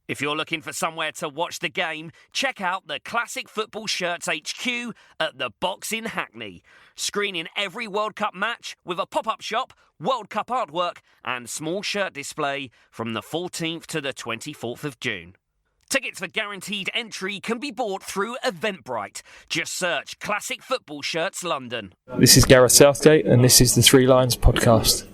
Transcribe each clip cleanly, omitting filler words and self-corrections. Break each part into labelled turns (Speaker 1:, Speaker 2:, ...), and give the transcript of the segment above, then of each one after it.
Speaker 1: If you're looking for somewhere to watch the game, check out the Classic Football Shirts HQ at the Box in Hackney. Screening every World Cup match with a pop-up shop, World Cup artwork and small shirt display from the 14th to the 24th of June. Tickets for guaranteed entry can be bought through Eventbrite. Just search Classic Football Shirts London.
Speaker 2: This is Gareth Southgate and this is the Three Lions podcast.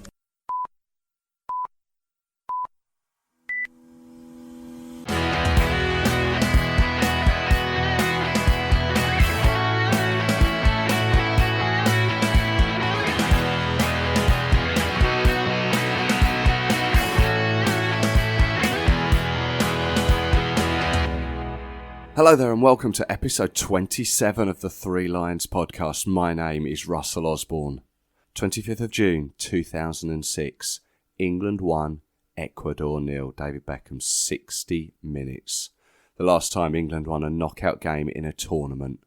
Speaker 3: Hello there and welcome to episode 27 of the Three Lions podcast. My name is Russell Osborne. 25th of June 2006, England 1, Ecuador 0. David Beckham 60 minutes. The last time England won a knockout game in a tournament.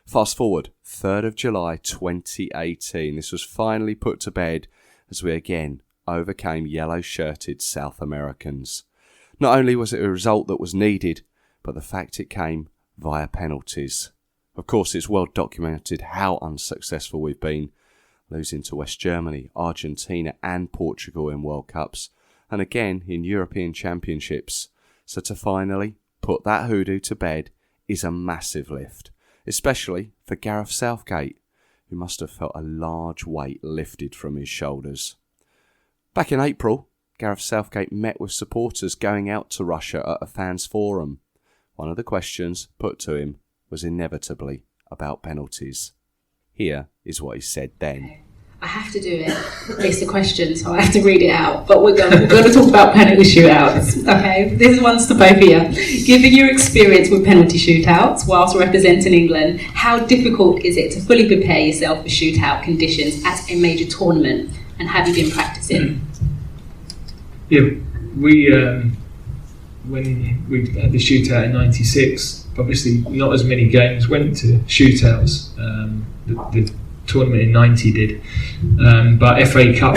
Speaker 3: Fast forward, 3rd of July 2018. This was finally put to bed as we again overcame yellow-shirted South Americans. Not only was it a result that was needed, but the fact it came via penalties. Of course, it's well documented how unsuccessful we've been, losing to West Germany, Argentina and Portugal in World Cups, and again in European Championships. So to finally put that hoodoo to bed is a massive lift, especially for Gareth Southgate, who must have felt a large weight lifted from his shoulders. Back in April, Gareth Southgate met with supporters going out to Russia at a fans' forum. One of the questions put to him was inevitably about penalties. Here is what he said then.
Speaker 4: I have to do it. It's a question, so I have to read it out. But we're going to talk about penalty shootouts. Okay, this one's to both of you. Given your experience with penalty shootouts whilst representing England, how difficult is it to fully prepare yourself for shootout conditions at a major tournament? And have you been practicing?
Speaker 5: Yeah, when we had the shootout in '96, obviously not as many games went to shootouts. The tournament in '90 did, but FA Cup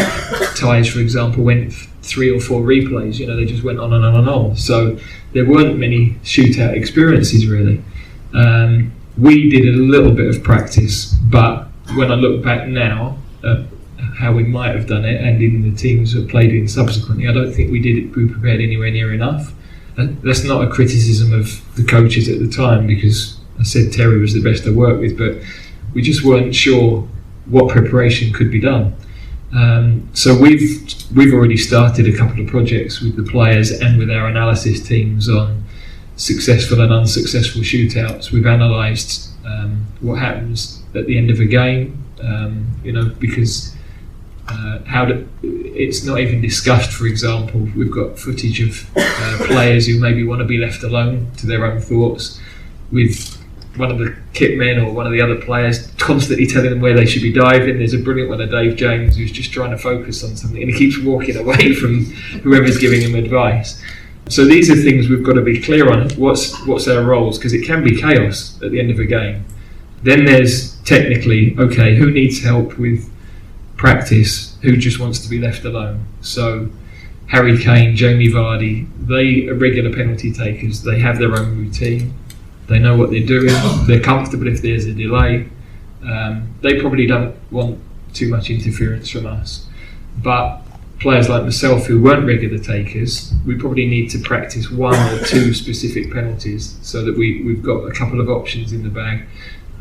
Speaker 5: ties, for example, went 3 or 4 replays. You know, they just went on and on and on. So there weren't many shootout experiences really. We did a little bit of practice, but when I look back now at how we might have done it, and in the teams that played in subsequently, I don't think we prepared anywhere near enough. That's not a criticism of the coaches at the time, because I said Terry was the best I worked with, but we just weren't sure what preparation could be done. So we've already started a couple of projects with the players and with our analysis teams on successful and unsuccessful shootouts. We've analysed what happens at the end of a game, because it's not even discussed. For example, we've got footage of players who maybe want to be left alone to their own thoughts, with one of the kit men or one of the other players constantly telling them where they should be diving. There's a brilliant one of Dave James who's just trying to focus on something and he keeps walking away from whoever's giving him advice. So these are things we've got to be clear on. What's our roles, because it can be chaos at the end of a game. Then there's technically, okay, who needs help with practice, who just wants to be left alone. So Harry Kane, Jamie Vardy, they are regular penalty takers. They have their own routine. They know what they're doing. They're comfortable if there's a delay. They probably don't want too much interference from us. But players like myself who weren't regular takers, we probably need to practice 1 or 2 specific penalties so that we've got a couple of options in the bag,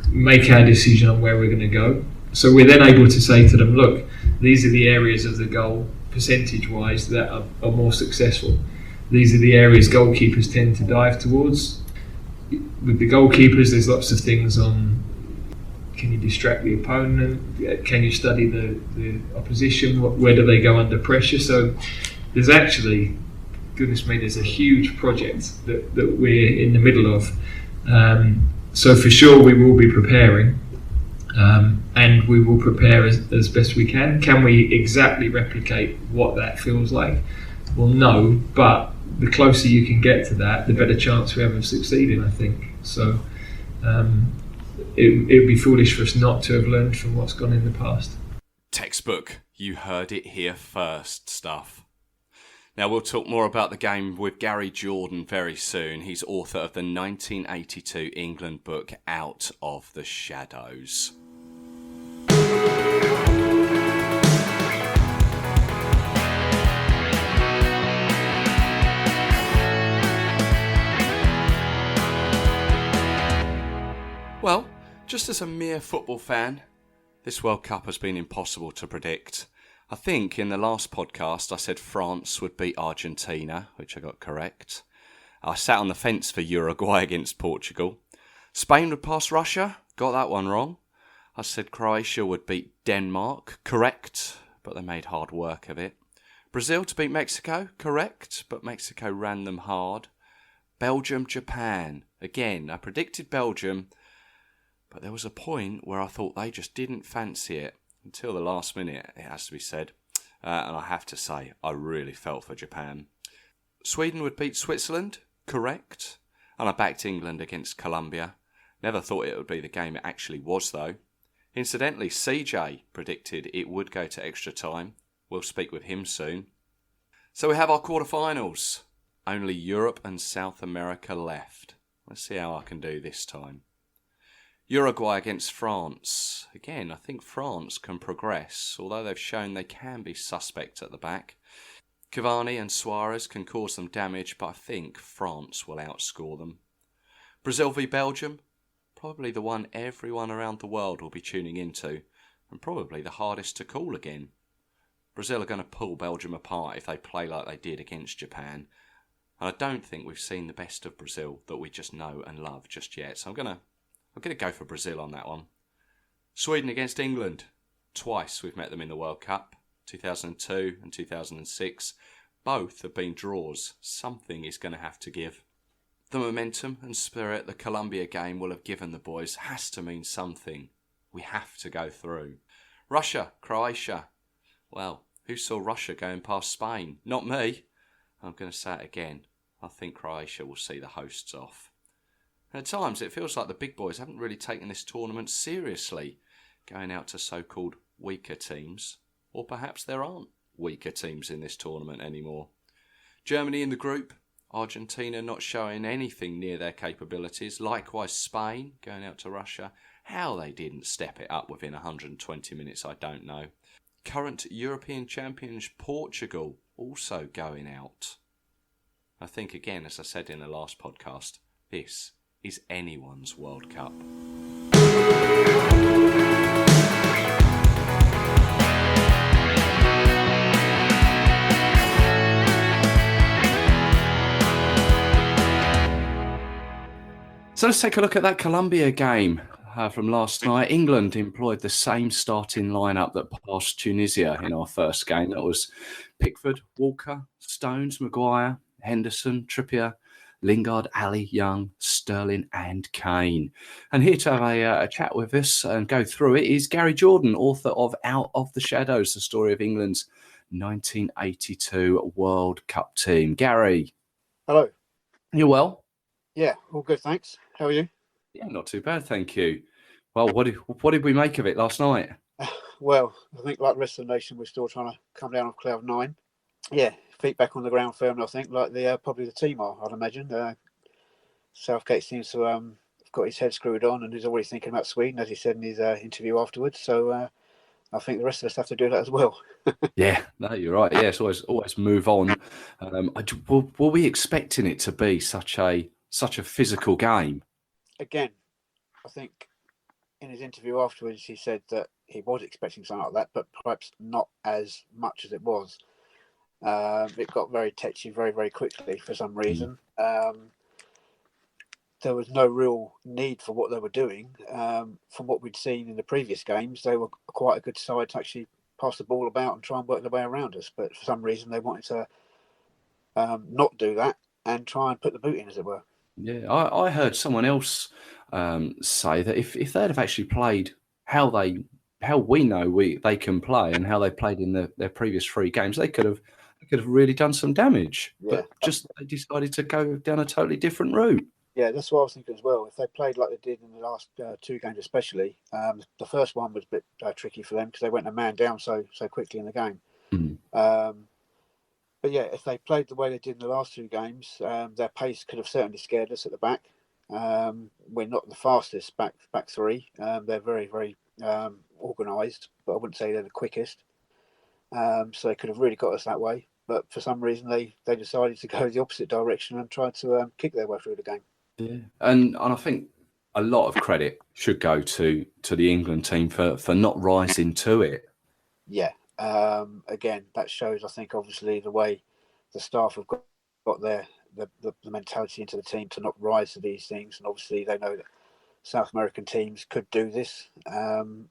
Speaker 5: make our decision on where we're going to go. So we're then able to say to them, look, these are the areas of the goal, percentage-wise, that are more successful. These are the areas goalkeepers tend to dive towards. With the goalkeepers, there's lots of things on, can you distract the opponent? Can you study the opposition? Where do they go under pressure? So there's actually, goodness me, there's a huge project that we're in the middle of. So for sure we will be preparing. And we will prepare as best we can. Can we exactly replicate what that feels like? Well, no, but the closer you can get to that, the better chance we have of succeeding, I think. So it would be foolish for us not to have learned from what's gone in the past.
Speaker 3: Textbook, you heard it here first stuff. Now, we'll talk more about the game with Gary Jordan very soon. He's author of the 1982 England book, Out of the Shadows. Well, just as a mere football fan, this World Cup has been impossible to predict. I think in the last podcast I said France would beat Argentina, which I got correct. I sat on the fence for Uruguay against Portugal. Spain would pass Russia, got that one wrong. I said Croatia would beat Denmark, correct, but they made hard work of it. Brazil to beat Mexico, correct, but Mexico ran them hard. Belgium, Japan, again, I predicted Belgium, but there was a point where I thought they just didn't fancy it. Until the last minute, it has to be said. And I have to say, I really felt for Japan. Sweden would beat Switzerland, correct. And I backed England against Colombia. Never thought it would be the game it actually was, though. Incidentally, CJ predicted it would go to extra time. We'll speak with him soon. So we have our quarterfinals. Only Europe and South America left. Let's see how I can do this time. Uruguay against France. Again, I think France can progress, although they've shown they can be suspect at the back. Cavani and Suarez can cause them damage, but I think France will outscore them. Brazil v Belgium. Probably the one everyone around the world will be tuning into, and probably the hardest to call again. Brazil are going to pull Belgium apart if they play like they did against Japan. And I don't think we've seen the best of Brazil that we just know and love just yet, so I'm going to go for Brazil on that one. Sweden against England. Twice we've met them in the World Cup, 2002 and 2006. Both have been draws. Something is going to have to give. The momentum and spirit the Colombia game will have given the boys has to mean something. We have to go through. Russia, Croatia. Well, who saw Russia going past Spain? Not me. I'm going to say it again. I think Croatia will see the hosts off. At times, it feels like the big boys haven't really taken this tournament seriously, going out to so-called weaker teams. Or perhaps there aren't weaker teams in this tournament anymore. Germany in the group, Argentina not showing anything near their capabilities. Likewise, Spain going out to Russia. How they didn't step it up within 120 minutes, I don't know. Current European champions Portugal also going out. I think, again, as I said in the last podcast, this is anyone's World Cup. So let's take a look at that Colombia game from last night. England employed the same starting lineup that passed Tunisia in our first game. That was Pickford, Walker, Stones, Maguire, Henderson, Trippier, Lingard, Ali, Young, Sterling and Kane. And here to have a chat with us and go through it is Gary Jordan, author of Out of the Shadows, the story of England's 1982 World Cup team. Gary.
Speaker 6: Hello.
Speaker 3: You well?
Speaker 6: Yeah, all good, thanks. How are you?
Speaker 3: Yeah, not too bad, thank you. Well, what did we make of it last night?
Speaker 6: Well, I think like the rest of the nation, we're still trying to come down off cloud nine. Yeah, feet back on the ground firmly, I think, like the probably the team are, I'd imagine. Southgate seems to have got his head screwed on and he's already thinking about Sweden, as he said in his interview afterwards. So I think the rest of us have to do that as well.
Speaker 3: Yeah, no, you're right. Yeah, it's always move on. Were we expecting it to be such a physical game?
Speaker 6: Again, I think in his interview afterwards, he said that he was expecting something like that, but perhaps not as much as it was. It got very tetchy very, very quickly for some reason. There was no real need for what they were doing. From what we'd seen in the previous games, they were quite a good side to actually pass the ball about and try and work their way around us. But for some reason, they wanted to not do that and try and put the boot in, as it were.
Speaker 3: Yeah, I heard someone else say that if they'd have actually played how we know they can play and how they played in their previous 3 games, they could have really done some damage. Yeah. But just they decided to go down a totally different route.
Speaker 6: Yeah, that's what I was thinking as well. If they played like they did in the last 2 games, especially the first one was a bit tricky for them because they went a man down so quickly in the game. But yeah, if they played the way they did in the last two games, their pace could have certainly scared us at the back. We're not the fastest back three. They're very, very organised, but I wouldn't say they're the quickest. So they could have really got us that way. But for some reason, they decided to go the opposite direction and try to kick their way through the game.
Speaker 3: Yeah, and I think a lot of credit should go to the England team for not rising to it.
Speaker 6: Yeah. Again, that shows, I think, obviously the way the staff have got the mentality into the team to not rise to these things, and obviously they know that South American teams could do this, and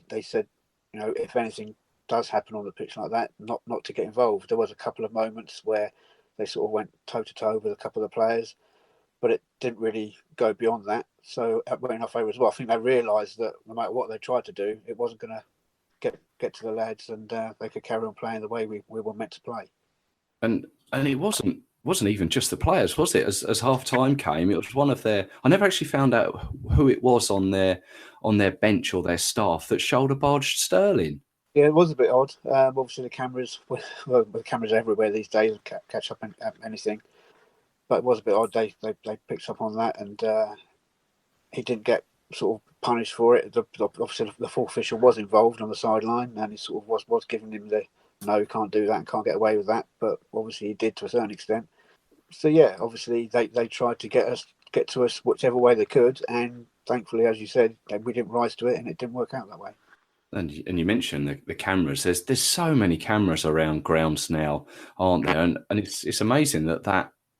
Speaker 6: they said, you know, if anything does happen on the pitch like that, not to get involved. There was a couple of moments where they sort of went toe to toe with a couple of the players, but it didn't really go beyond that. So it went in our favour as well. I think they realised that no matter what they tried to do, it wasn't going to get to the lads, and they could carry on playing the way we were meant to play.
Speaker 3: And it wasn't even just the players, was it? As half time came, it was one of their. I never actually found out who it was on their bench or their staff that shoulder barged Sterling.
Speaker 6: Yeah, it was a bit odd. Obviously, the cameras, the cameras everywhere these days, catch up on anything. But it was a bit odd. They picked up on that, and he didn't get sort of punished for it. Obviously, the fourth official was involved on the sideline, and he sort of was giving him the no, you can't do that and can't get away with that. But obviously, he did to a certain extent. So yeah, obviously they tried to get to us whichever way they could, and thankfully, as you said, we didn't rise to it, and it didn't work out that way.
Speaker 3: And you mentioned the cameras. There's so many cameras around grounds now, aren't there? And it's amazing that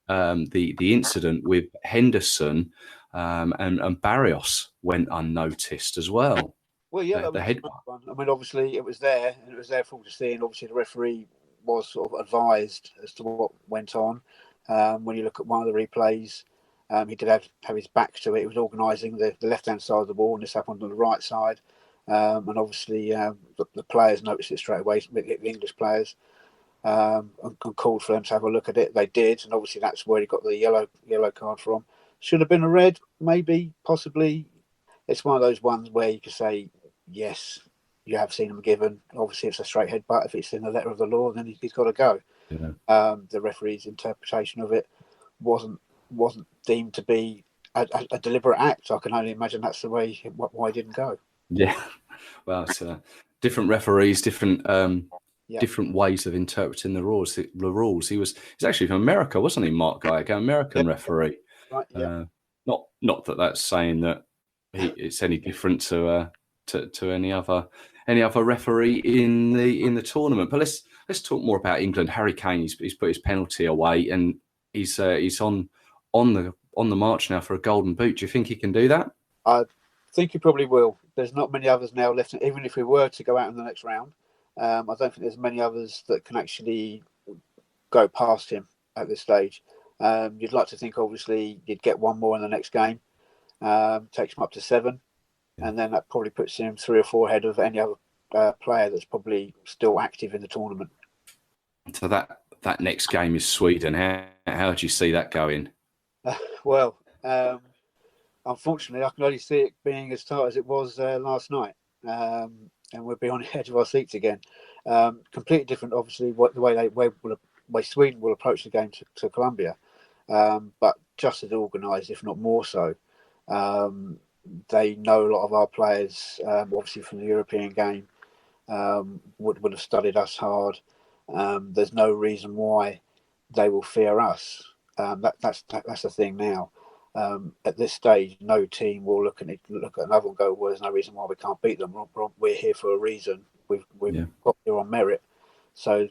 Speaker 3: the incident with Henderson and Barrios went unnoticed as well.
Speaker 6: Well, yeah,
Speaker 3: the head
Speaker 6: one. I mean, obviously it was there, and it was there for all to see. And obviously the referee was sort of advised as to what went on. When you look at one of the replays, he did have his back to it. He was organising the left-hand side of the ball, and this happened on the right side. And obviously the players noticed it straight away, the English players, and called for them to have a look at it. They did, and obviously that's where he got the yellow card from. Should have been a red, maybe, possibly. It's one of those ones where you could say, yes, you have seen him given. Obviously, it's a straight headbutt. If it's in the letter of the law, then he's got to go. Yeah. The referee's interpretation of it wasn't deemed to be a deliberate act. I can only imagine that's the way why he didn't go.
Speaker 3: Yeah, well, it's different referees, different ways of interpreting the rules. He's actually from America, wasn't he, Mark Geiger, American referee?
Speaker 6: Right. Yeah.
Speaker 3: Not that that's saying that it's any different to any other referee in the tournament. But let's talk more about England. Harry Kane, he's put his penalty away, and he's on the march now for a golden boot. Do you think he can do that?
Speaker 6: I think he probably will. There's not many others now left. Even if we were to go out in the next round, I don't think there's many others that can actually go past him at this stage. You'd like to think, obviously, you'd get one more in the next game. Takes him up to 7, and then that probably puts him 3 or 4 ahead of any other player that's probably still active in the tournament.
Speaker 3: So that next game is Sweden. How do you see that going?
Speaker 6: Well, unfortunately, I can only see it being as tight as it was last night, and we'll be on the edge of our seats again. Completely different, obviously, the way Sweden will approach the game to Colombia, but just as organised, if not more so. They know a lot of our players, obviously from the European game, would have studied us hard. There's no reason why they will fear us. That's the thing now. At this stage, no team will look at another and go, well, there's no reason why we can't beat them. We're here for a reason. We've got here on merit, so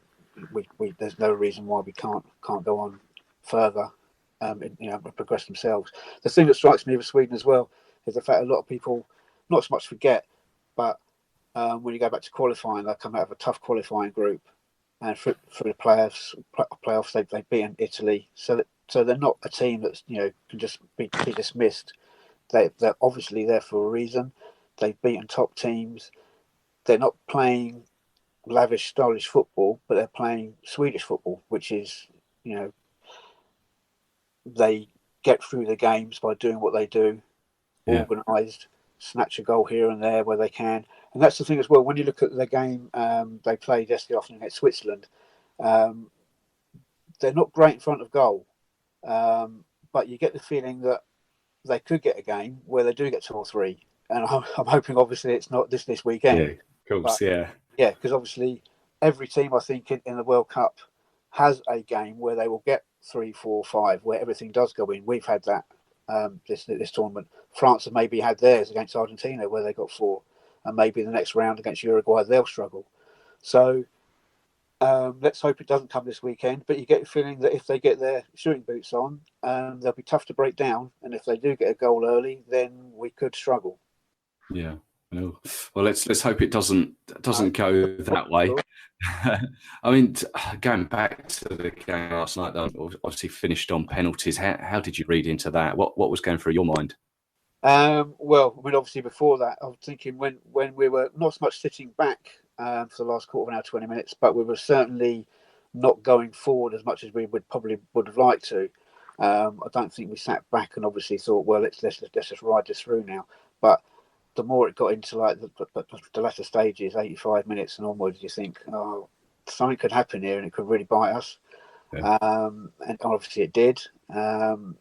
Speaker 6: there's no reason why we can't go on further. Progress themselves. The thing that strikes me with Sweden as well is the fact a lot of people not so much forget, but when you go back to qualifying, they come out of a tough qualifying group, and for the playoffs they've beaten Italy, so they're not a team that's can just be dismissed. They're obviously there for a reason. They've beaten top teams. They're not playing lavish, stylish football, but they're playing Swedish football, which is they get through the games by doing what they do, organised, snatch a goal here and there where they can. And that's the thing as well, when you look at the game they played yesterday afternoon against Switzerland, they're not great in front of goal, but you get the feeling that they could get a game where they do get 2 or 3. And I'm hoping, obviously, it's not this weekend.
Speaker 3: Yeah, of course,
Speaker 6: But,
Speaker 3: yeah.
Speaker 6: yeah, because obviously every team, I think, in the World Cup has a game where they will get 3, 4, 5, where everything does go in. We've had that this tournament. France have maybe had theirs against Argentina, where they got 4, and maybe the next round against Uruguay they'll struggle. So let's hope it doesn't come this weekend. But you get the feeling that if they get their shooting boots on, they'll be tough to break down. And if they do get a goal early, then we could struggle.
Speaker 3: Yeah. Well, let's hope it doesn't go that way. I mean, going back to the game last night, that obviously finished on penalties. How did you read into that? What was going through your mind?
Speaker 6: Well, I mean, obviously before that, I was thinking when we were not so much sitting back for the last quarter of an hour, 20 minutes, but we were certainly not going forward as much as we would have liked to. I don't think we sat back and obviously thought, well, let's just ride this through now. But the more it got into like the latter stages, 85 minutes and onwards, you think, oh, something could happen here and it could really bite us.
Speaker 3: Yeah.
Speaker 6: And obviously it did. And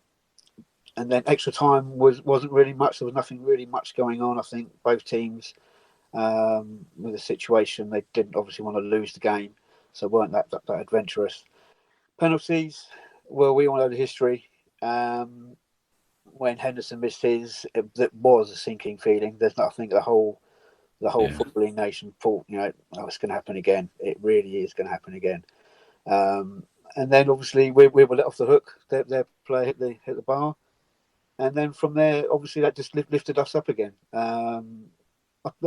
Speaker 6: then extra time wasn't really much. There was nothing really much going on. I think both teams, with the situation, they didn't obviously want to lose the game, so weren't that adventurous. Penalties, well, we all know the history. When Henderson missed his, that was a sinking feeling. There's not, I think the whole footballing nation thought, it's going to happen again. It really is going to happen again. And then obviously we were let off the hook. Their player hit the bar. And then from there, obviously, that just lifted us up again. I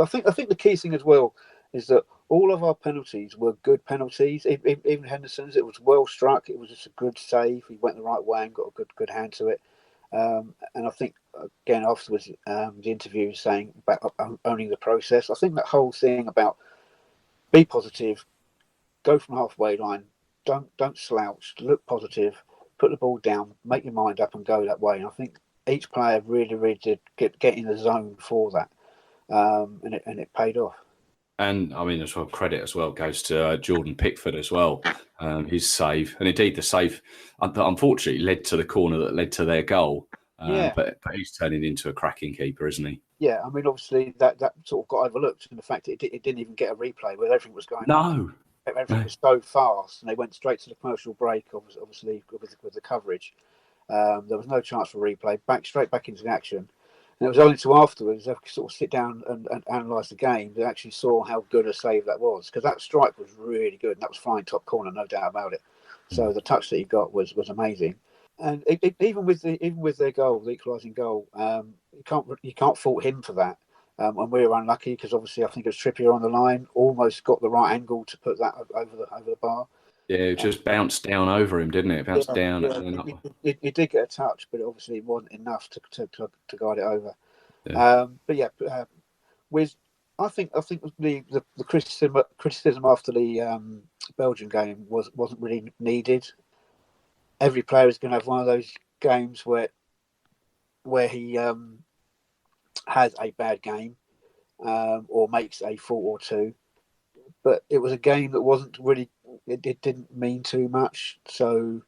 Speaker 6: think the key thing as well is that all of our penalties were good penalties. Even Henderson's, it was well struck. It was just a good save. He went the right way and got a good hand to it. And I think, again, afterwards, the interview saying about owning the process. I think that whole thing about be positive, go from halfway line, don't slouch, look positive, put the ball down, make your mind up and go that way. And I think each player really did get in the zone for that, and it paid off. And
Speaker 3: I mean, as well, credit as well goes to Jordan Pickford as well, his save, and indeed the save that unfortunately led to the corner that led to their goal. But he's turning into a cracking keeper, isn't he?
Speaker 6: Yeah, I mean, obviously that sort of got overlooked in the fact that it didn't even get a replay where everything was going on.
Speaker 3: No.
Speaker 6: Everything was so fast, and they went straight to the commercial break, obviously with the coverage. There was no chance for replay. Straight back into the action, and it was only to afterwards they sort of sit down and analyse the game. They actually saw how good a save that was, because that strike was really good, and that was flying top corner, no doubt about it. So the touch that he got was amazing, and even with their goal, the equalising goal, you can't fault him for that. And we were unlucky because obviously I think it was Trippier on the line, almost got the right angle to put that over the bar.
Speaker 3: Yeah, it just bounced down over him, didn't it? It bounced down.
Speaker 6: Yeah. It did get a touch, but obviously it wasn't enough to guide it over.
Speaker 3: Yeah.
Speaker 6: I think the criticism after the Belgian game wasn't really needed. Every player is going to have one of those games where he has a bad game or makes a fault or two. But it was a game that wasn't really, it didn't mean too much. So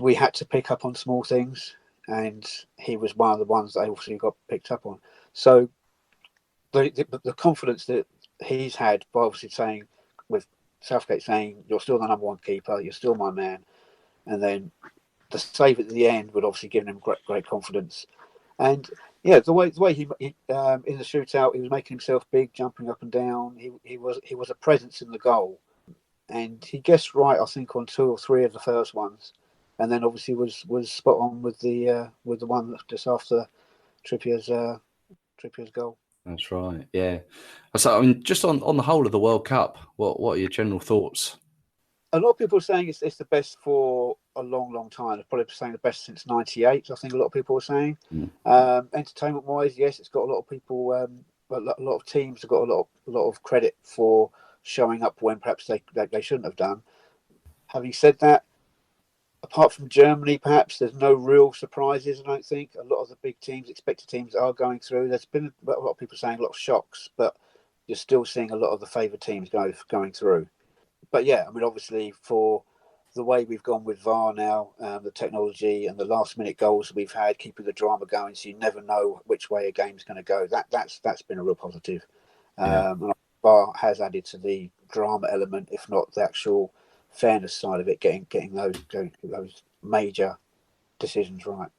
Speaker 6: we had to pick up on small things, and he was one of the ones that obviously got picked up on. So the confidence that he's had by obviously saying, with Southgate saying, you're still the number one keeper, you're still my man. And then the save at the end would obviously give him great confidence. And yeah, the way he in the shootout, he was making himself big, jumping up and down. He was a presence in the goal, and he guessed right, I think, on 2 or 3 of the first ones, and then obviously was spot on with the one just after Trippier's goal.
Speaker 3: That's right. Yeah. So I mean, just on the whole of the World Cup, what are your general thoughts?
Speaker 6: A lot of people are saying it's the best for a long time. They're probably saying the best since '98. I think a lot of people are saying. Entertainment-wise, yes, it's got a lot of people. A lot of teams have got a lot of credit for showing up when perhaps they shouldn't have done. Having said that, apart from Germany, perhaps there's no real surprises. I don't think a lot of the big teams, expected teams, are going through. There's been a lot of people saying a lot of shocks, but you're still seeing a lot of the favoured teams going through. But yeah, I mean, obviously for the way we've gone with VAR now, the technology and the last-minute goals we've had, keeping the drama going, so you never know which way a game's going to go. That's been a real positive. And VAR has added to the drama element, if not the actual fairness side of it, getting those major decisions right.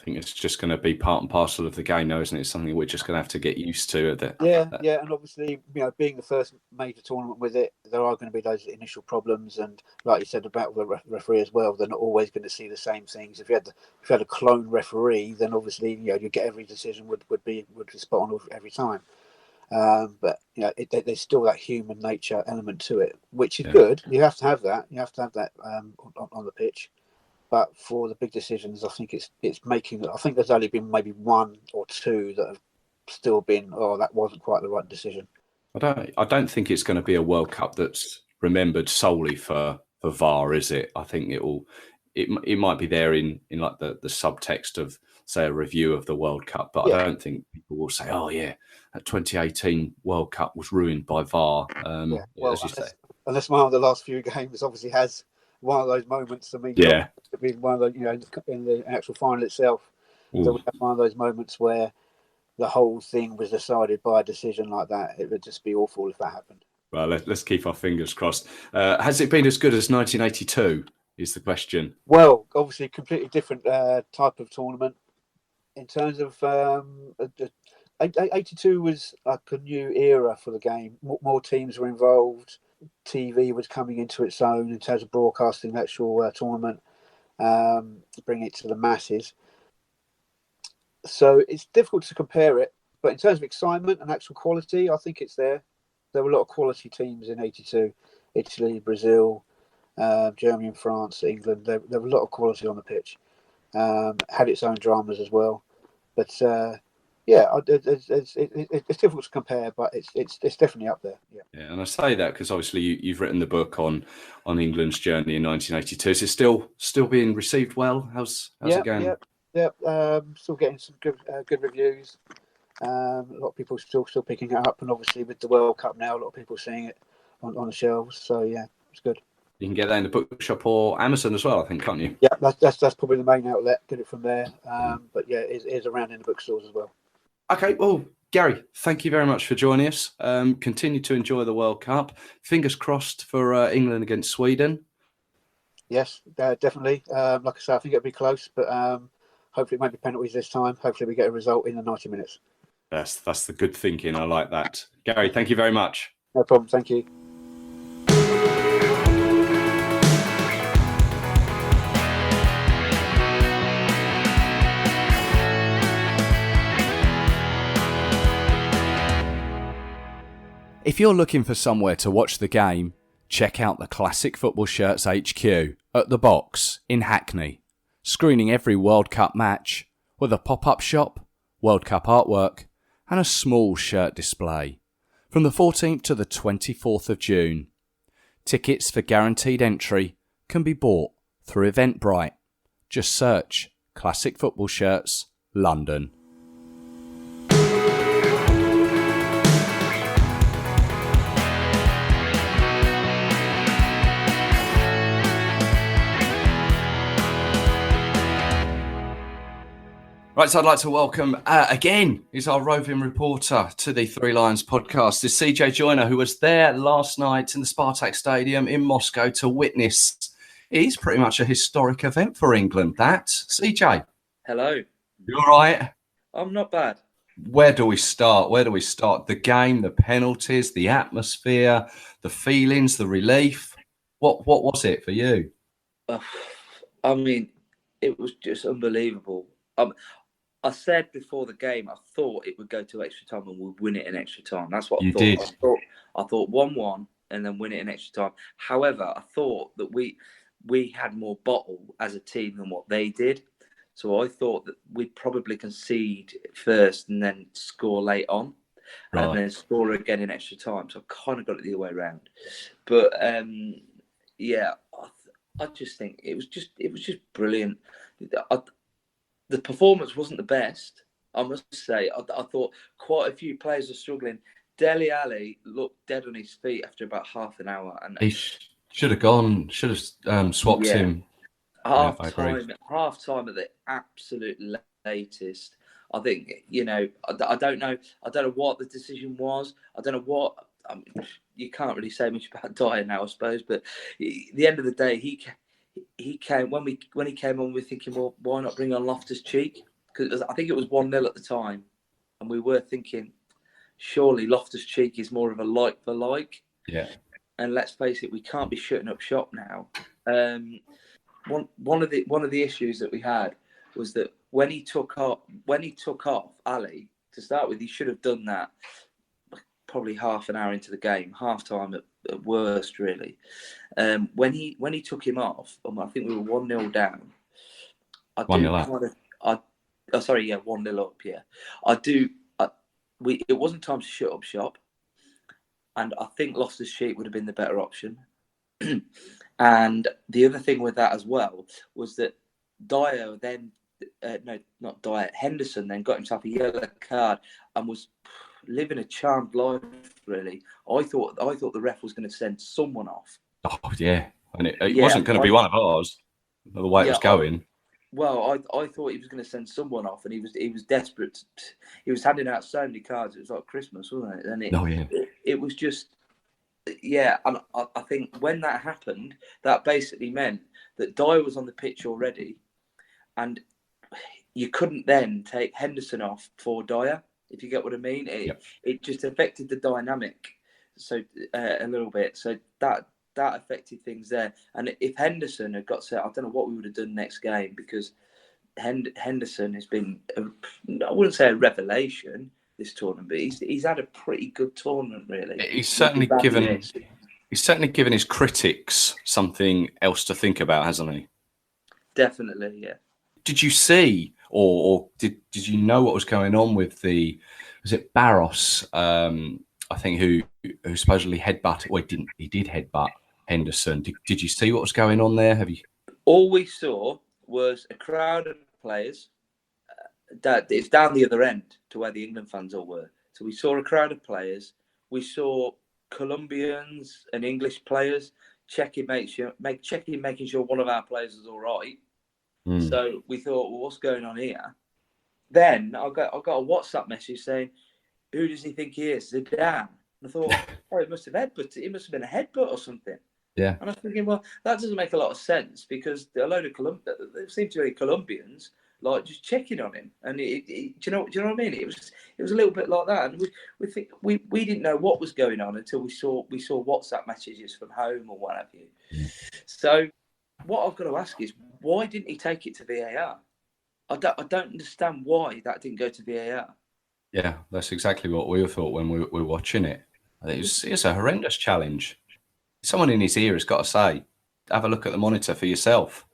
Speaker 3: I think it's just going to be part and parcel of the game now, isn't it? It's something we're just going to have to get used to.
Speaker 6: Yeah, and obviously, being the first major tournament with it, there are going to be those initial problems, and like you said about the referee as well, they're not always going to see the same things. If you had a clone referee, then obviously you get every decision would be spot on every time. But there's still that human nature element to it, which is good. You have to have that. You have to have that on the pitch. But for the big decisions, I think it's making. I think there's only been maybe one or two that have still been. Oh, that wasn't quite the right decision.
Speaker 3: I don't think it's going to be a World Cup that's remembered solely for VAR, is it? I think it might be there in like the subtext of, say, a review of the World Cup, but I don't think people will say, oh yeah, that 2018 World Cup was ruined by VAR.
Speaker 6: Well,
Speaker 3: as you say,
Speaker 6: unless one of the last few games obviously has one of those moments. I mean, one of the in the actual final itself, so we have one of those moments where the whole thing was decided by a decision like that. It would just be awful if that happened.
Speaker 3: Well, let's keep our fingers crossed. Has it been as good as 1982? Is the question.
Speaker 6: Well, obviously, completely different type of tournament. In terms of 82 was like a new era for the game. More teams were involved. TV was coming into its own in terms of broadcasting the actual tournament, bringing it to the masses. So it's difficult to compare it, but in terms of excitement and actual quality, I think it's there. There were a lot of quality teams in 82. Italy, Brazil, Germany and France, England. There was a lot of quality on the pitch. Had its own dramas as well. But it's difficult to compare, but it's definitely up there.
Speaker 3: Yeah, and I say that because obviously you've written the book on England's journey in 1982. Is it still being received well? How's it going?
Speaker 6: Yeah. Still getting some good reviews. A lot of people still picking it up, and obviously with the World Cup now, a lot of people seeing it on the shelves. So yeah, it's good.
Speaker 3: You can get that in the bookshop or Amazon as well, I think, can't you?
Speaker 6: Yeah, that's probably the main outlet. Get it from there. But yeah, it is around in the bookstores as well.
Speaker 3: Okay, well, Gary, thank you very much for joining us. Continue to enjoy the World Cup. Fingers crossed for England against Sweden.
Speaker 6: Yes, definitely. Like I say, I think it'll be close, but hopefully it won't be penalties this time. Hopefully we get a result in the 90 minutes.
Speaker 3: That's the good thinking. I like that. Gary, thank you very much.
Speaker 6: No problem. Thank you.
Speaker 3: If you're looking for somewhere to watch the game, check out the Classic Football Shirts HQ at The Box in Hackney, screening every World Cup match with a pop-up shop, World Cup artwork and a small shirt display from the 14th to the 24th of June. Tickets for guaranteed entry can be bought through Eventbrite. Just search Classic Football Shirts London. Right, so I'd like to welcome again is our roving reporter to the Three Lions podcast, is CJ Joyner, who was there last night in the Spartak Stadium in Moscow to witness. It's pretty much a historic event for England, that. CJ.
Speaker 7: Hello.
Speaker 3: You all right?
Speaker 7: I'm not bad.
Speaker 3: Where do we start? The game, the penalties, the atmosphere, the feelings, the relief. What was it for you?
Speaker 7: I mean, it was just unbelievable. I said before the game, I thought it would go to extra time and we'd win it in extra time. That's what I thought.
Speaker 3: Did.
Speaker 7: I thought 1-1 and then win it in extra time. However, I thought that we had more bottle as a team than what they did. So I thought that we'd probably concede first and then score late on, and then score again in extra time. So I kind of got it the other way around. But I just think it was just brilliant. The performance wasn't the best, I must say. I thought quite a few players are struggling. Dele Alli looked dead on his feet after about half an hour. And
Speaker 3: Should have gone. Should have swapped him.
Speaker 7: Half
Speaker 3: I agree.
Speaker 7: time at the absolute latest. I think, I don't know what the decision was. I don't know what. You can't really say much about Dyer now, I suppose. But at the end of the day, he came when he came on. We're thinking, well, why not bring on Loftus-Cheek? Because I think it was 1-0 at the time, and we were thinking, surely Loftus-Cheek is more of a like for like.
Speaker 3: Yeah.
Speaker 7: And let's face it, we can't be shutting up shop now. One of the issues that we had was that when he took off Ali to start with, he should have done that probably half an hour into the game, half time at worst, really. When he took him off, I think we were 1-0 down.
Speaker 3: 1-0 up.
Speaker 7: 1-0 up. Yeah, it wasn't time to shut up shop, and I think Loftus-Cheek would have been the better option. And the other thing with that as well was that Dyer then, not Dyer, Henderson then got himself a yellow card and was living a charmed life, really. I thought the ref was going to send someone off.
Speaker 3: Oh, yeah. And it wasn't going to be one of ours, the way it was going.
Speaker 7: I thought he was going to send someone off, and he was desperate. He was handing out so many cards. It was like Christmas, wasn't it? And it was just... Yeah, and I think when that happened, that basically meant that Dyer was on the pitch already, and you couldn't then take Henderson off for Dyer, if you get what I mean. It just affected the dynamic a little bit. So that affected things there. And if Henderson had got set, I don't know what we would have done next game, because Henderson has been, I wouldn't say a revelation this tournament, but he's had a pretty good tournament, really.
Speaker 3: He's certainly given his critics something else to think about, hasn't he?
Speaker 7: Definitely, yeah.
Speaker 3: Did you see, or did you know what was going on with was it Barros? I think who supposedly headbutted. Well, he did headbutt Henderson. Did you see what was going on there? Have you?
Speaker 7: All we saw was a crowd of players. It's down the other end to where the England fans all were. So we saw a crowd of players. We saw Colombians and English players making sure one of our players was all right. So we thought, well, what's going on here? Then I got a WhatsApp message saying, who does he think he is? Zidane. And I thought, it must have headbutted. It must have been a headbutt or something.
Speaker 3: Yeah.
Speaker 7: And I was thinking, well, that doesn't make a lot of sense, because a load of there seem to be Colombians like just checking on him, and do you know what I mean? It was a little bit like that, and we didn't know what was going on until we saw WhatsApp messages from home or what have you. Yeah. So what I've got to ask is, why didn't he take it to VAR? I don't understand why that didn't go to VAR.
Speaker 3: Yeah, that's exactly what we thought when we were watching it. It's a horrendous challenge. Someone in his ear has got to say, have a look at the monitor for yourself.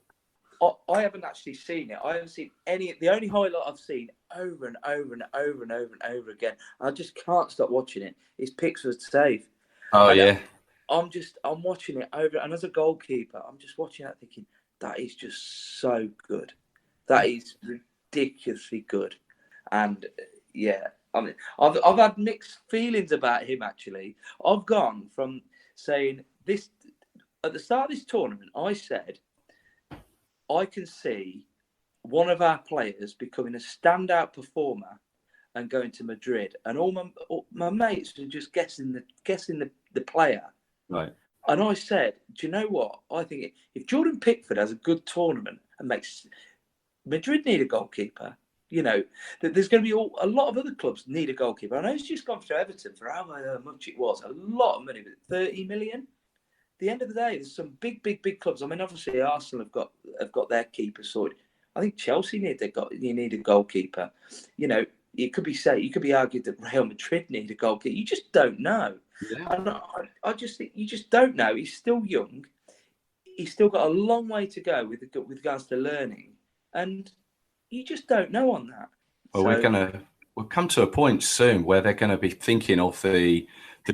Speaker 7: I haven't actually seen it. I haven't seen any. The only highlight I've seen over and over and over and over and over again, I just can't stop watching it, is Pickford's save.
Speaker 3: Oh, and yeah.
Speaker 7: I'm watching it over, and as a goalkeeper, I'm just watching that thinking, that is just so good. That is ridiculously good. And yeah, I mean, I've had mixed feelings about him, actually. I've gone from saying this at the start of this tournament, I said, I can see one of our players becoming a standout performer and going to Madrid, and all my mates were just guessing the player.
Speaker 3: Right.
Speaker 7: And I said, do you know what? I think if Jordan Pickford has a good tournament and makes Madrid need a goalkeeper, there's going to be a lot of other clubs need a goalkeeper. I know he's just gone for Everton for however much it was, a lot of money, but 30 million. At the end of the day, there's some big clubs. I mean, obviously Arsenal have got their keeper sorted. I think Chelsea need a goalkeeper. It could be argued that Real Madrid need a goalkeeper. You just don't know. Yeah. And I just think you just don't know. He's still young. He's still got a long way to go with regards to learning, and you just don't know on that.
Speaker 3: Well, we'll come to a point soon where they're going to be thinking of the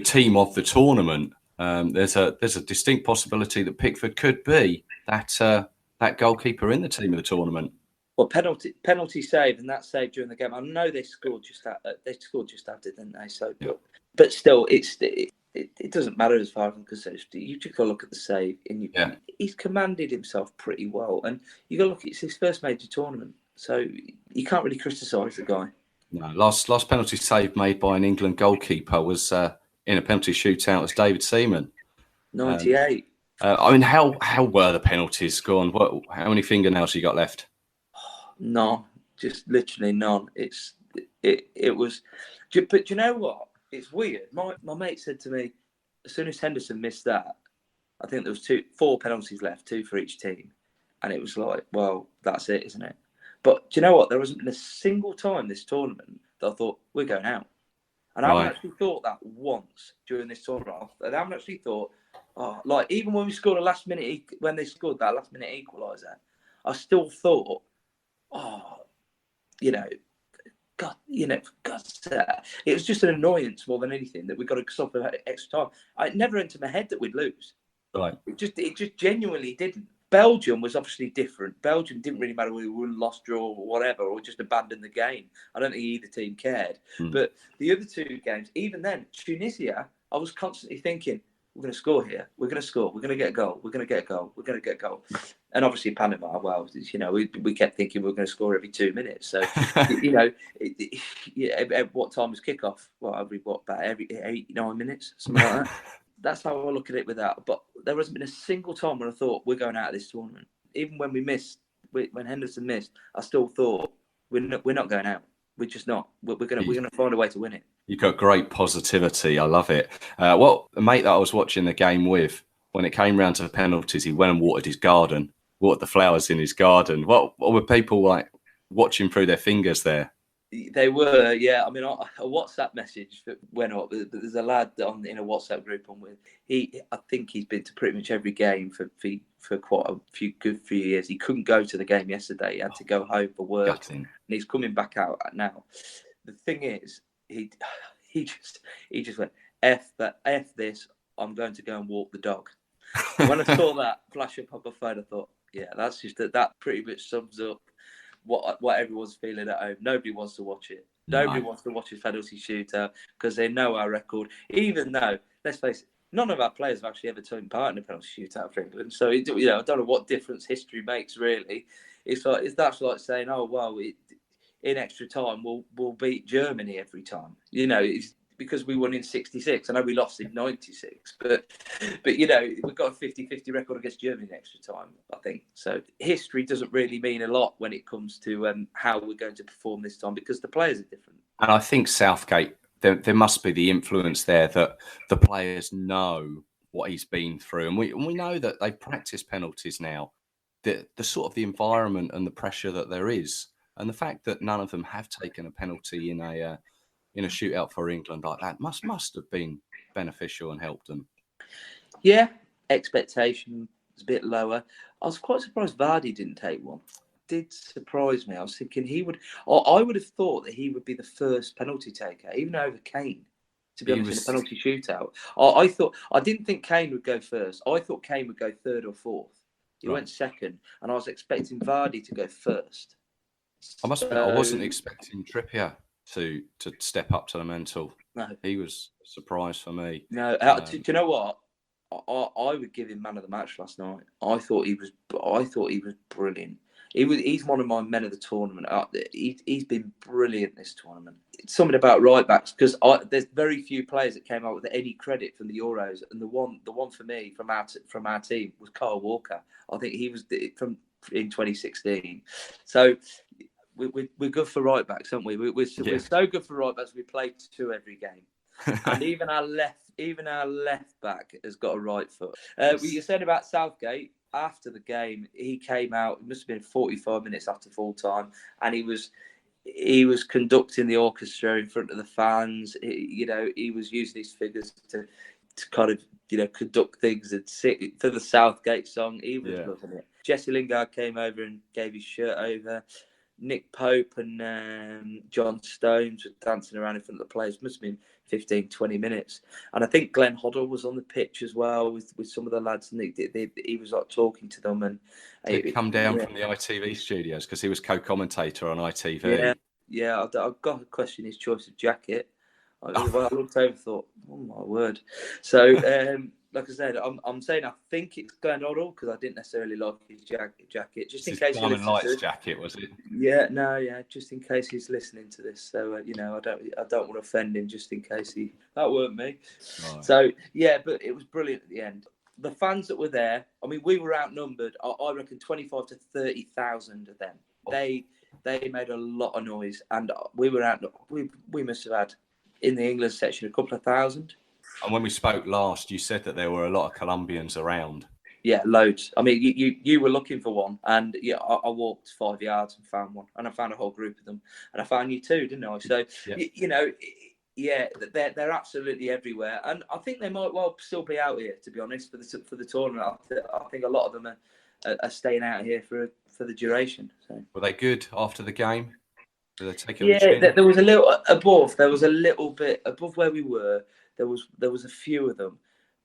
Speaker 3: team of the tournament. There's a distinct possibility that Pickford could be that goalkeeper in the team of the tournament.
Speaker 7: Well, penalty save, and that save during the game. I know they scored just after, didn't they? So, but still, it doesn't matter as far as I'm concerned. You just got to look at the save, and he's commanded himself pretty well. And you got to look, it's his first major tournament, so you can't really criticise the guy.
Speaker 3: No, last penalty save made by an England goalkeeper was in a penalty shootout as David Seaman.
Speaker 7: 98.
Speaker 3: I mean, how were the penalties gone? How many fingernails you got left?
Speaker 7: None, just literally none. It was, but you know what? It's weird. My mate said to me, as soon as Henderson missed that, I think there was 4 penalties left, 2 for each team, and it was like, well, that's it, isn't it? But do you know what? There hasn't been a single time this tournament that I thought we're going out, and I haven't actually thought that once during this tournament. I haven't actually thought, like even when we scored when they scored that last minute equaliser, I still thought, God, for God's sake. It was just an annoyance more than anything that we got to suffer extra time. It never entered my head that we'd lose.
Speaker 3: Right.
Speaker 7: It just genuinely didn't. Belgium was obviously different. Belgium didn't really matter whether we won, lost, draw, or whatever, or just abandoned the game. I don't think either team cared. But the other 2 games, even then, Tunisia, I was constantly thinking, we're going to score here. We're going to score. We're going to get a goal. We're going to get a goal. We're going to get a goal. And obviously Panama, well, we kept thinking we were going to score every 2 minutes. So, at what time was kickoff? Well, about every 8, 9 minutes, something like that. That's how I look at it with that. But there hasn't been a single time when I thought we're going out of this tournament. Even when when Henderson missed, I still thought we're not going out. We're just not. We're gonna find a way to win it.
Speaker 3: You've got great positivity. I love it. Well, a mate that I was watching the game with, when it came round to the penalties, he went and watered his garden, watered the flowers in his garden. What were people like watching through their fingers there?
Speaker 7: They were, yeah. I mean, a WhatsApp message that went up. There's a lad in a WhatsApp group I'm with. I think he's been to pretty much every game for quite a few years. He couldn't go to the game yesterday. He had to go home for work,
Speaker 3: Gutting.
Speaker 7: and he's coming back out now. The thing is, he just went, F this. I'm going to go and walk the dog. When I saw that flash up on my phone, I thought, yeah, that's just that pretty much sums up what everyone's feeling at home. Nobody wants to watch it. Nobody wants to watch a penalty shootout because they know our record. Even though, let's face it, none of our players have actually ever taken part in a penalty shootout for England. So I don't know what difference history makes really. That's like saying, oh well, in extra time we'll beat Germany every time. It's because we won in 66. I know we lost in 96, but we've got a 50-50 record against Germany in extra time, I think. So history doesn't really mean a lot when it comes to how we're going to perform this time because the players are different.
Speaker 3: And I think Southgate, there must be the influence there that the players know what he's been through. And we know that they practice penalties now, the sort of the environment and the pressure that there is. And the fact that none of them have taken a penalty in a shootout for England like that must have been beneficial and helped them.
Speaker 7: Yeah, expectation was a bit lower. I was quite surprised Vardy didn't take one. It did surprise me. I was thinking I would have thought that he would be the first penalty taker, even over Kane, to be honest, in a penalty shootout. I didn't think Kane would go first. I thought Kane would go 3rd or 4th. He went 2nd, and I was expecting Vardy to go 1st.
Speaker 3: I must admit, I wasn't expecting Trippier to step up to the mantle. No, he was a surprise for me.
Speaker 7: No, do you know what? I would give him man of the match last night. I thought he was brilliant. He's one of my men of the tournament. He's been brilliant this tournament. It's something about right backs because there's very few players that came out with any credit from the Euros, and the one for me from our team was Kyle Walker. I think he was in 2016. So. We're good for right backs, aren't we? We're so good for right backs. We play 2 every game, and even our left back has got a right foot. What you said about Southgate after the game, he came out. It must have been 45 minutes after full time, and he was conducting the orchestra in front of the fans. He was using his figures to kind of conduct things and sing to the Southgate song. He was loving it. Jesse Lingard came over and gave his shirt over. Nick Pope and John Stones were dancing around in front of the players. Must have been 15, 20 minutes. And I think Glenn Hoddle was on the pitch as well with some of the lads. And he was like talking to them. And
Speaker 3: he'd come down from the ITV studios because he was co-commentator on ITV.
Speaker 7: Yeah. I've got to question his choice of jacket. I looked over and thought, oh my word. So, like I said, I'm saying I think it's Glenn because I didn't necessarily like his jacket. Just in case he
Speaker 3: Diamond
Speaker 7: listens
Speaker 3: Lights
Speaker 7: to this.
Speaker 3: jacket, was it?
Speaker 7: Yeah, just in case he's listening to this. So I don't want to offend him. Just in case that weren't me.
Speaker 3: Right.
Speaker 7: So yeah, but it was brilliant at the end. The fans that were there, I mean, we were outnumbered. I reckon 25 to 30,000 of them. They made a lot of noise, and we were out. We must have had in the England section a couple of thousand.
Speaker 3: And when we spoke last, you said that there were a lot of Colombians around.
Speaker 7: Yeah, loads. I mean, you were looking for one, and yeah, I walked 5 yards and found one, and I found a whole group of them, and I found you too, didn't I? So yeah. They're absolutely everywhere, and I think they might well still be out here, to be honest, for the tournament. I think a lot of them are staying out here for the duration. So. Were
Speaker 3: they good after the game? Did they take
Speaker 7: there was a little above. There was a little bit above where we were. There was a few of them,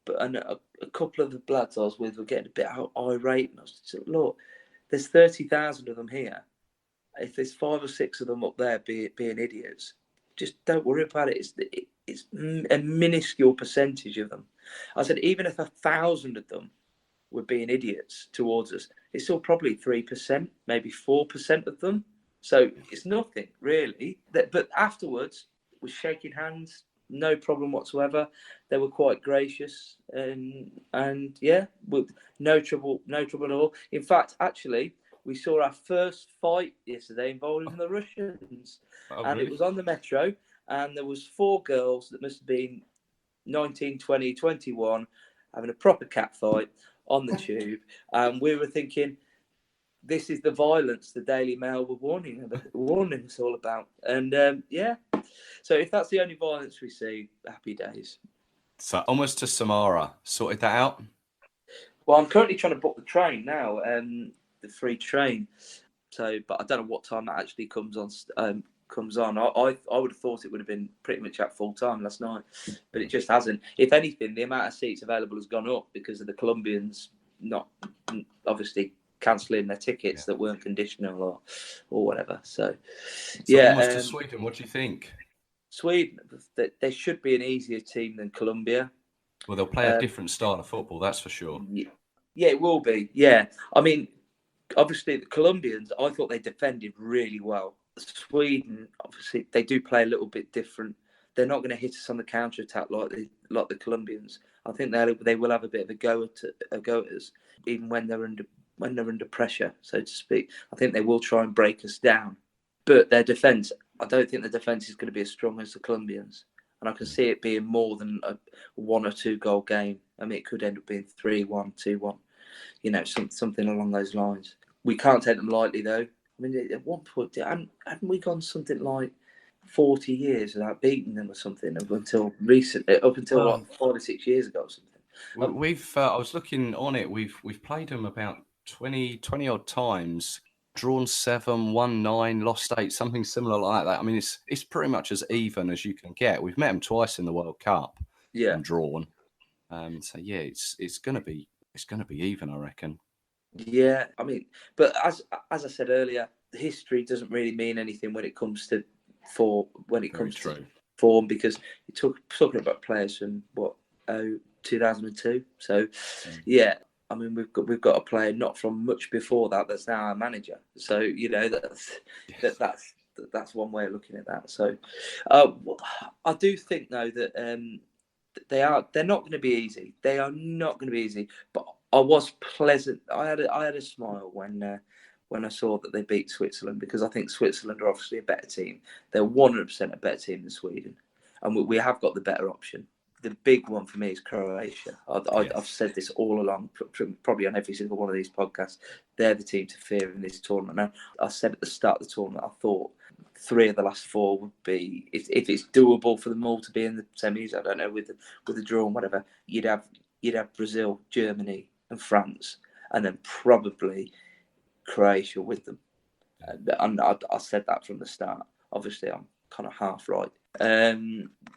Speaker 7: but a couple of the lads I was with were getting a bit irate. And I was just, look, there's 30,000 of them here. If there's 5 or 6 of them up there being idiots, just don't worry about it. It's a minuscule percentage of them. I said, even if 1,000 of them were being idiots towards us, it's still probably 3%, maybe 4% of them. So it's nothing really. But afterwards, we're shaking hands, no problem whatsoever. They were quite gracious, and yeah, with no trouble at all. In fact, actually, we saw our first fight yesterday involving the Russians, and really? It was on the metro, and there was 4 girls that must have been 19, 20, 21, having a proper cat fight on the tube, and we were thinking, this is the violence the Daily Mail were warning us all about. And yeah, so if that's the only violence we see, happy days.
Speaker 3: So almost to Samara, sorted that out?
Speaker 7: Well, I'm currently trying to book the train now, the free train. So, but I don't know what time that actually comes on. I would have thought it would have been pretty much at full time last night, but it just hasn't. If anything, the amount of seats available has gone up because of the Colombians not obviously cancelling their tickets that weren't conditional or whatever. So yeah,
Speaker 3: almost to Sweden. What do you think?
Speaker 7: Sweden, they should be an easier team than Colombia.
Speaker 3: Well, they'll play a different style of football, that's for sure.
Speaker 7: Yeah, it will be. Yeah, I mean, obviously the Colombians, I thought they defended really well. Sweden, obviously, they do play a little bit different. They're not going to hit us on the counter attack like the Colombians. I think they will have a bit of a go at us, even when they're under pressure, so to speak. I think they will try and break us down. But their defence, I don't think the defence is going to be as strong as the Colombians. And I can see it being more than a 1 or 2 goal game. I mean, it could end up being 3-1, 2-1, something along those lines. We can't take them lightly, though. I mean, at one point, hadn't we gone something like 40 years without beating them or something up until 5 or 6 years ago or something?
Speaker 3: We've I was looking on it. We've played them about 20 odd times. Drawn 7, won 9, lost 8, something similar like that. I mean, it's pretty much as even as you can get. We've met them twice in the World Cup, and drawn. So yeah, it's going to be even, I reckon.
Speaker 7: Yeah, I mean, but as I said earlier, history doesn't really mean anything when it comes to form. Because you're talking about players from 2002. So yeah. I mean, we've got a player not from much before that's now our manager. So that's one way of looking at that. So I do think though that they're not going to be easy. They are not going to be easy. But I was pleasant. I had a smile when I saw that they beat Switzerland, because I think Switzerland are obviously a better team. They're 100% a better team than Sweden, and we have got the better option. The big one for me is Croatia. I've said this all along, probably on every single one of these podcasts. They're the team to fear in this tournament. Now, I said at the start of the tournament, I thought 3 of the last 4 would be, if it's doable for them all to be in the semis. I don't know, with the draw and whatever. You'd have Brazil, Germany, and France, and then probably Croatia with them. And I said that from the start. Obviously, I'm kind of half right.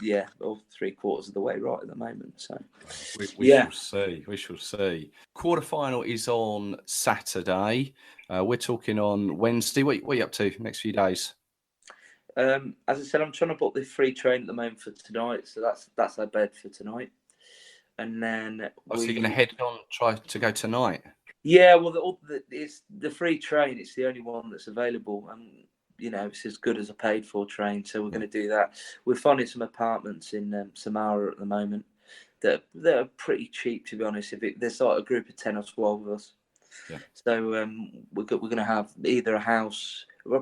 Speaker 7: Yeah, or 3/4 of the way right at the moment. So
Speaker 3: we shall see. Quarterfinal is on Saturday. We're talking on Wednesday. What are you up to next few days?
Speaker 7: As I said, I'm trying to book the free train at the moment for tonight, so that's our bed for tonight. And then
Speaker 3: So you're going to head on, try to go tonight?
Speaker 7: Yeah, well, it's the free train. It's the only one that's available, and it's as good as a paid-for train. So we're going to do that. We're finding some apartments in Samara at the moment that are pretty cheap, to be honest. There's like a group of 10 or 12 of us.
Speaker 3: Yeah.
Speaker 7: So we're going to have either a house. We're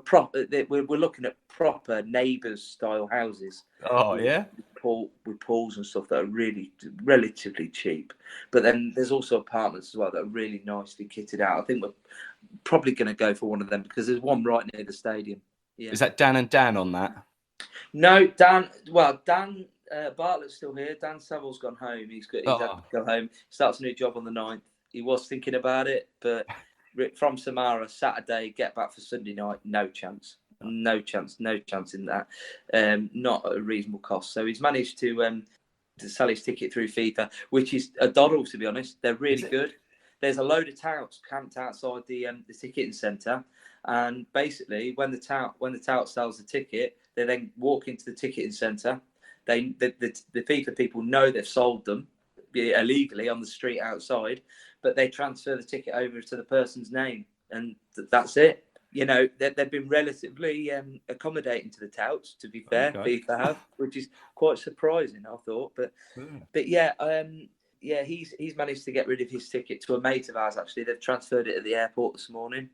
Speaker 7: looking at proper neighbours style houses.
Speaker 3: Oh yeah.
Speaker 7: With pools and stuff that are really relatively cheap, but then there's also apartments as well that are really nicely kitted out. I think we're probably going to go for one of them because there's one right near the stadium. Yeah.
Speaker 3: Is that Dan and Dan on that?
Speaker 7: No, Dan. Well, Dan Bartlett's still here. Dan Saville's gone home. He's had to go home. Starts a new job on the 9th. He was thinking about it, but from Samara Saturday, get back for Sunday night. No chance. No chance in that. Not at a reasonable cost. So he's managed to sell his ticket through FIFA, which is a doddle, to be honest. They're really good. There's a load of touts camped outside the ticketing centre, and basically when the tout sells the ticket, they then walk into the ticketing centre. The FIFA people know they've sold them illegally on the street outside, but they transfer the ticket over to the person's name, and that's it. They've been relatively accommodating to the touts, to be fair.
Speaker 3: Okay.
Speaker 7: FIFA have, which is quite surprising, I thought. But he's managed to get rid of his ticket to a mate of ours. Actually, they've transferred it at the airport this morning.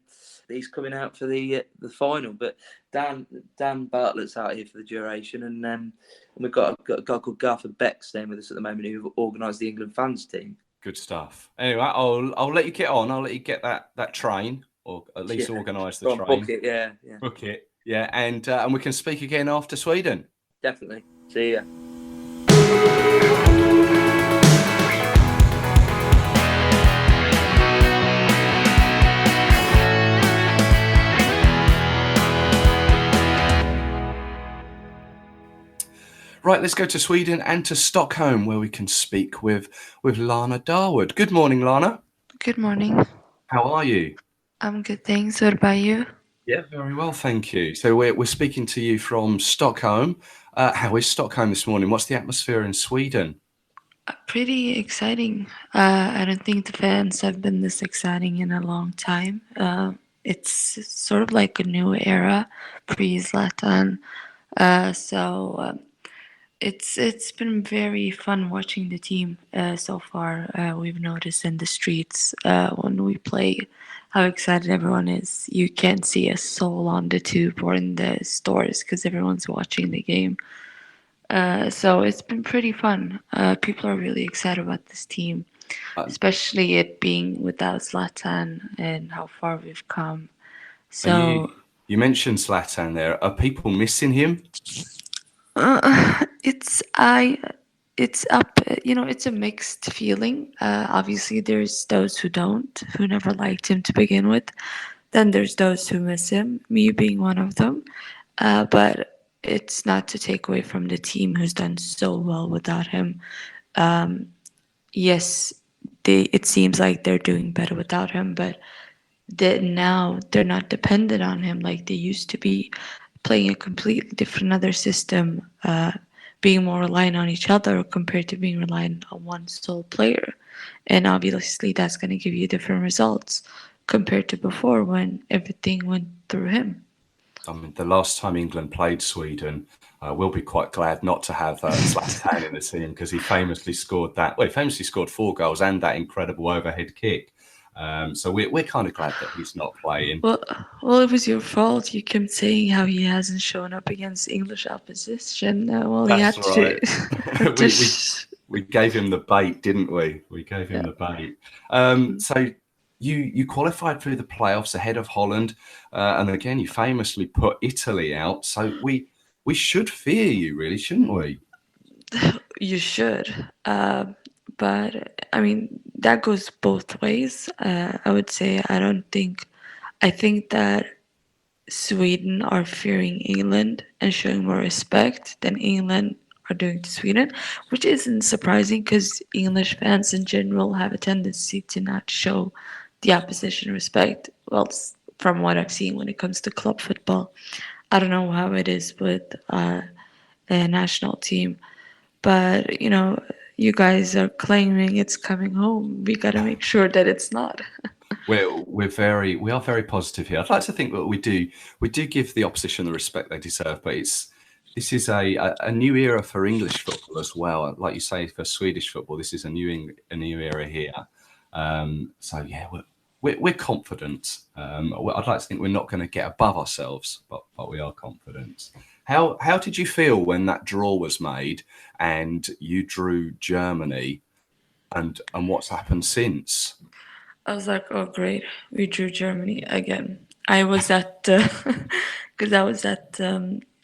Speaker 7: He's coming out for the final. But Dan Bartlett's out here for the duration, and we've got a guy called Garth Beck staying with us at the moment who organised the England fans team.
Speaker 3: Good stuff. Anyway, I'll let you get on. I'll let you get that train, or at least organise the train.
Speaker 7: Book it, yeah.
Speaker 3: Book it, yeah. And we can speak again after Sweden.
Speaker 7: Definitely. See ya.
Speaker 3: Right, let's go to Sweden and to Stockholm, where we can speak with Lana Dawood. Good morning, Lana.
Speaker 8: Good morning.
Speaker 3: How are you?
Speaker 8: I'm good, thanks. What about you?
Speaker 3: Yeah, very well, thank you. So we're speaking to you from Stockholm. How is Stockholm this morning? What's the atmosphere in Sweden?
Speaker 8: Pretty exciting. I don't think the fans have been this exciting in a long time. It's sort of like a new era, pre-Zlatan. It's been very fun watching the team so far. We've noticed in the streets when we play how excited everyone is. You can't see a soul on the tube or in the stores because everyone's watching the game. So it's been pretty fun. People are really excited about this team, especially it being without Zlatan and how far we've come. So
Speaker 3: you mentioned Zlatan there. Are people missing him?
Speaker 8: It's up. It's a mixed feeling. Obviously, there's those who never liked him to begin with. Then there's those who miss him, me being one of them. But it's not to take away from the team who's done so well without him. Yes, it seems like they're doing better without him, but now they're not dependent on him like they used to be, playing a completely different other system, being more reliant on each other compared to being reliant on one sole player. And obviously that's going to give you different results compared to before when everything went through him.
Speaker 3: I mean, the last time England played Sweden, we'll be quite glad not to have Zlatan in the team because he famously scored 4 goals and that incredible overhead kick. So we're kind of glad that he's not playing.
Speaker 8: Well, it was your fault. You kept saying how he hasn't shown up against English opposition.
Speaker 3: That's right. We gave him the bait, didn't we? We gave him the bait. So you qualified through the playoffs ahead of Holland, and again you famously put Italy out. So we should fear you, really, shouldn't we?
Speaker 8: You should. But I mean, that goes both ways. I would say I think that Sweden are fearing England and showing more respect than England are doing to Sweden, which isn't surprising because English fans in general have a tendency to not show the opposition respect. Well, from what I've seen when it comes to club football. I don't know how it is with the national team, but you guys are claiming it's coming home. We got to make sure that it's not.
Speaker 3: We are very positive here. I'd like to think that we do give the opposition the respect they deserve, but this is a new era for English football as well. Like you say, for Swedish football, this is a new era here. So yeah, we're confident. I'd like to think we're not going to get above ourselves, but we are confident. How did you feel when that draw was made and you drew Germany, and what's happened since?
Speaker 8: I was like, oh great, we drew Germany again. I was at because I was at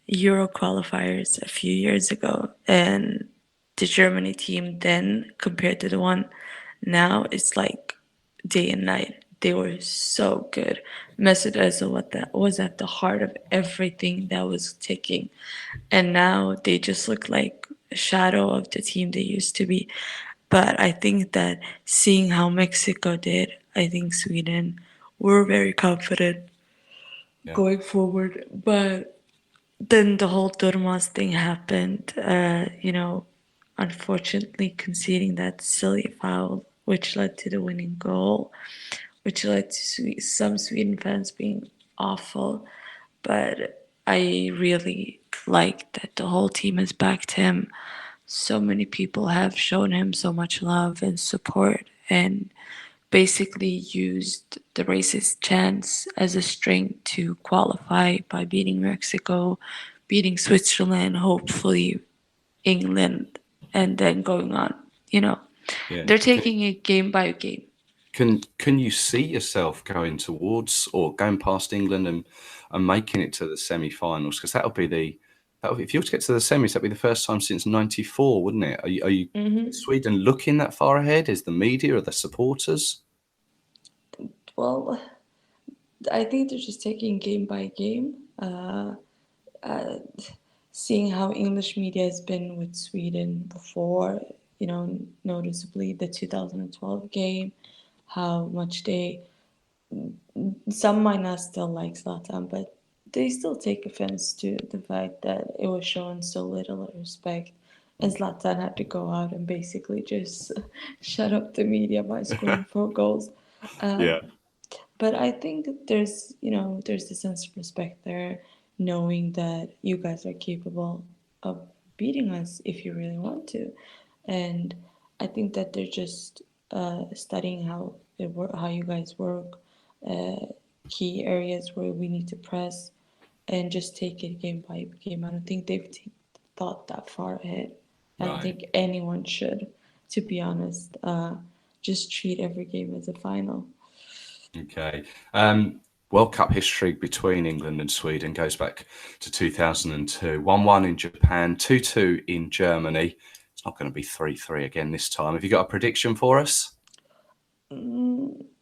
Speaker 8: Euro qualifiers a few years ago, and the Germany team then compared to the one now, it's like day and night. They were so good. Mesut Özil was at the heart of everything that was ticking, and now they just look like a shadow of the team they used to be. But I think that seeing how Mexico did, I think Sweden were very confident going forward. But then the whole Durmaz thing happened, unfortunately conceding that silly foul, which led to the winning goal, which led to some Sweden fans being awful. But I really like that the whole team has backed him. So many people have shown him so much love and support, and basically used the racist chance as a string to qualify by beating Mexico, beating Switzerland, hopefully England, and then going on. They're taking it game by game.
Speaker 3: Can you see yourself going towards or going past England and making it to the semi-finals? Because if you were to get to the semis, that'd be the first time since '94, wouldn't it? Are you is Sweden looking that far ahead? Is the media or the supporters?
Speaker 8: Well, I think they're just taking game by game. Seeing how English media has been with Sweden before, noticeably the 2012 game, how much some might not still like Zlatan, but they still take offense to the fact that it was shown so little respect, and Zlatan had to go out and basically just shut up the media by scoring 4 goals. But I think there's a sense of respect there, knowing that you guys are capable of beating us if you really want to, and I think that they're just studying how you guys work, key areas where we need to press, and just take it game by game. I don't think they've thought that far ahead. I don't think anyone should, to be honest. Just treat every game as a final.
Speaker 3: Okay. World Cup history between England and Sweden goes back to 2002. 1-1 in Japan, 2-2 in Germany. It's not going to be 3-3 again this time. Have you got a prediction for us?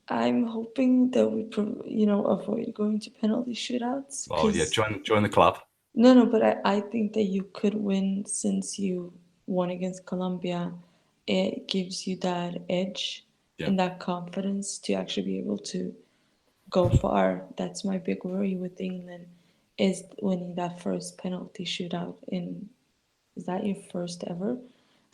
Speaker 8: I'm hoping that we, avoid going to penalty shootouts.
Speaker 3: Oh yeah, join the club.
Speaker 8: No, but I think that you could win since you won against Colombia. It gives you that edge and that confidence to actually be able to go far. That's my big worry with England, is winning that first penalty shootout. Is that your first ever?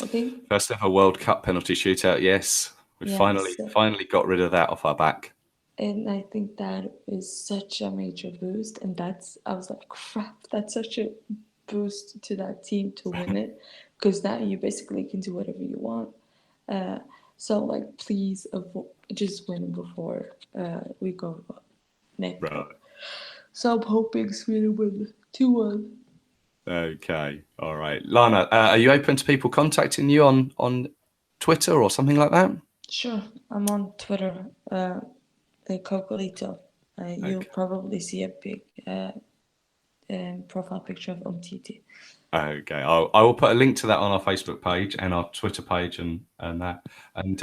Speaker 8: I think
Speaker 3: first ever World Cup penalty shootout. Yes, we finally got rid of that off our back.
Speaker 8: And I think that is such a major boost. And I was like, crap, that's such a boost to that team to win it, because now you basically can do whatever you want. So please just win before we go next.
Speaker 3: Right.
Speaker 8: So I'm hoping Sweden win 2-1.
Speaker 3: Okay, all right. Lana, are you open to people contacting you on Twitter or something like that?
Speaker 8: Sure, I'm on Twitter. The Cocolito. You'll probably see a big profile picture of Umtiti.
Speaker 3: Okay, I will put a link to that on our Facebook page and our Twitter page and that. And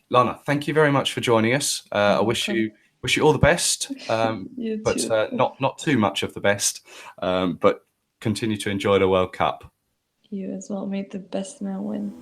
Speaker 3: Lana, thank you very much for joining us. I wish you all the best, but not too much of the best. But continue to enjoy the World Cup.
Speaker 8: You as well. May the best man win.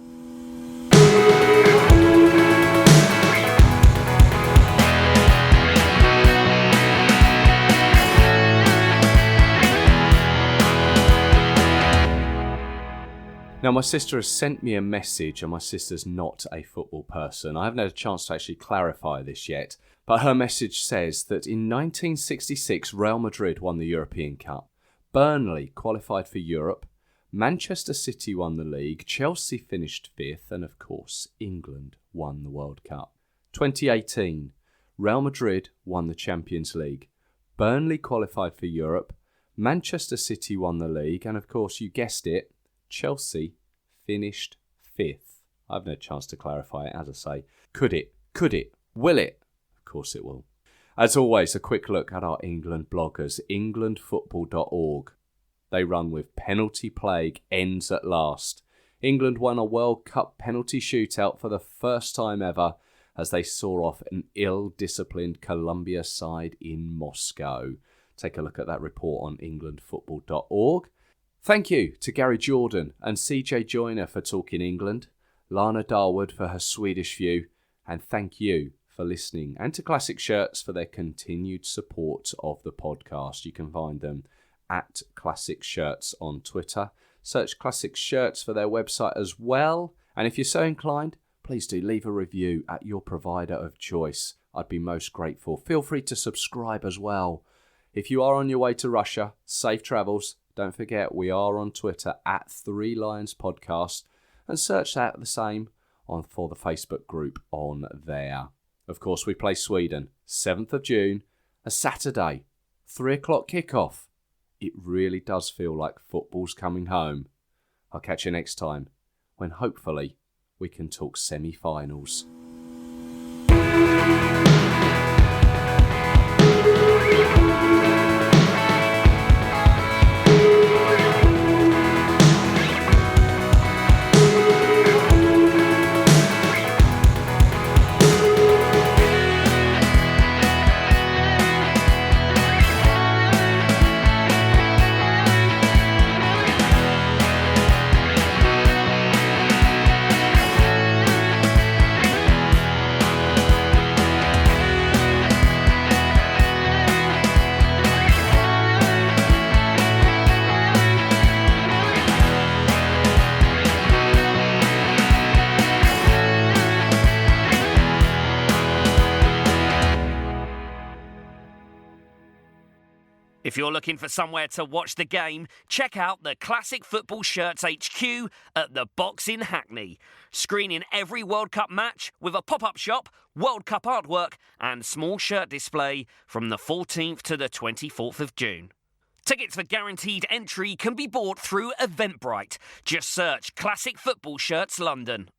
Speaker 3: Now, my sister has sent me a message, and my sister's not a football person. I haven't had a chance to actually clarify this yet, but her message says that in 1966, Real Madrid won the European Cup, Burnley qualified for Europe, Manchester City won the league, Chelsea finished 5th, and of course, England won the World Cup. 2018, Real Madrid won the Champions League, Burnley qualified for Europe, Manchester City won the league, and of course, you guessed it, Chelsea finished 5th. I haven't had a chance to clarify it, as I say. Could it? Could it? Will it? Of course it will. As always, a quick look at our England bloggers, englandfootball.org. They run with penalty plague ends at last. England won a World Cup penalty shootout for the first time ever as they saw off an ill-disciplined Colombia side in Moscow. Take a look at that report on englandfootball.org. Thank you to Gary Jordan and CJ Joyner for talking England, Lana Dawood for her Swedish view, and thank you for listening, and to Classic Shirts for their continued support of the podcast. You can find them at Classic Shirts on Twitter. Search Classic Shirts for their website as well. And if you're so inclined, please do leave a review at your provider of choice. I'd be most grateful. Feel free to subscribe as well. If you are on your way to Russia, safe travels. Don't forget, we are on Twitter at 3 Lions Podcast, and search that the same for the Facebook group on there. Of course, we play Sweden, 7th of June, a Saturday, 3 o'clock kickoff. It really does feel like football's coming home. I'll catch you next time, when hopefully we can talk semi-finals.
Speaker 1: If you're looking for somewhere to watch the game, check out the Classic Football Shirts HQ at the Box in Hackney. Screening every World Cup match with a pop-up shop, World Cup artwork and small shirt display from the 14th to the 24th of June. Tickets for guaranteed entry can be bought through Eventbrite. Just search Classic Football Shirts London.